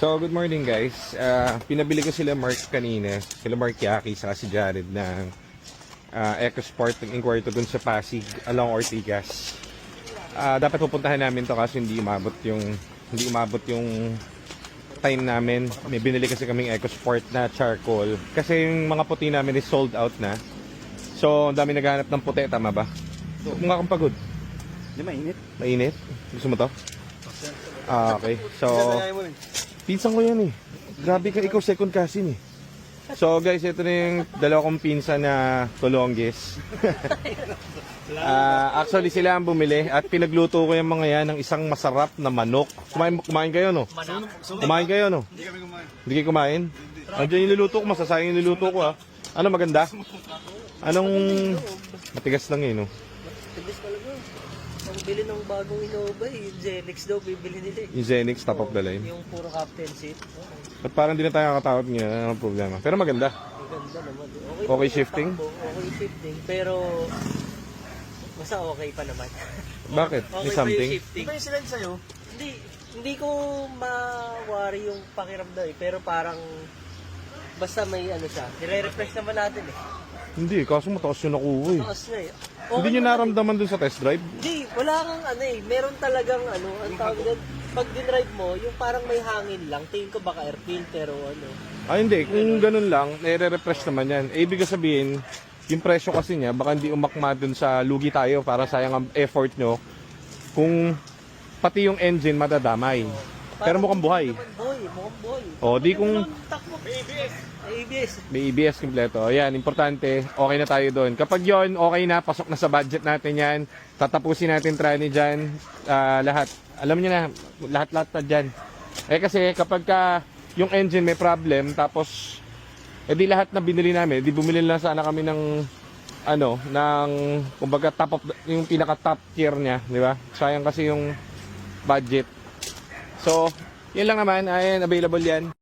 So, good morning guys. Pinabili ko sila Mark kanina. Sila Mark Yaki sa si Jared ng EcoSport. Nag-inquire to dun sa Pasig along Ortigas. Dapat pupuntahan namin to kasi hindi umabot yung time namin. May binili kasi kaming EcoSport na charcoal. Kasi yung mga puti namin is sold out na. So, ang dami naghahanap ng puti. Tama ba? Mukha kang pagod. Hindi, mainit. Mainit? Gusto mo to? Okay. So, pinsan ko yan eh. Grabe ka, ikaw second cousin eh. So guys, ito na yung dalawa kong pinsan na tulonggis. Actually sila ang bumili at pinagluto ko yung mga yan ng isang masarap na manok. Kumain kayo no? Kumain kayo no? Hindi kami kumain. Hindi kayo kumain? Andiyan yung niluto ko, masasayang yung niluto ko ha. Ano maganda? Anong matigas lang eh no? Tigas talaga. Ang bili ng bagong Innova yung Zenix daw bibili nila eh. Yung Zenix top of the line. Yung puro captain seat. Okay. At parang di na tayo nakatawag niya, ano problema. Pero maganda. Ang ganda naman. Okay shifting? Okay shifting. Pero basta okay pa naman. Bakit? Okay May pa something? yung shifting. Di ba yung sila sa'yo? Hindi ko ma-worry yung pakiramdam eh. Pero parang basta may ano siya. Nire-refresh naman natin eh. Hindi, kaso mataas yung nakuha eh. Taas na eh. Hindi nyo naman eh. naramdaman dun sa test drive? Hindi, wala kang ano eh. Meron talagang ano, ang tawag doon. Pag dinrive mo, yung parang may hangin lang. Tingin ko baka air filter o ano. Hindi. Kung ganun lang, nire-refresh naman yan. Ibig sabihin, yung presyo kasi niya, baka hindi umakma dun sa lugi tayo para sayang ang effort nyo. Kung pati yung engine madadamay. Pero mukhang buhay. Mukhang buhay. O, di kung Takbo. May ABS. May ABS. may EBS kompleto. Ayan, importante. Okay na tayo doon. Kapag yon okay na, pasok na sa budget natin yan. Tatapusin natin trani dyan. Lahat. Alam niyo na, lahat-lahat na dyan. Kasi kapag yung engine may problem, tapos di lahat na binili namin, di bumili lang sana kami ng kumbaga yung pinaka top tier niya, di ba? Sayang kasi yung budget. So, yun lang naman, ayan, available yan.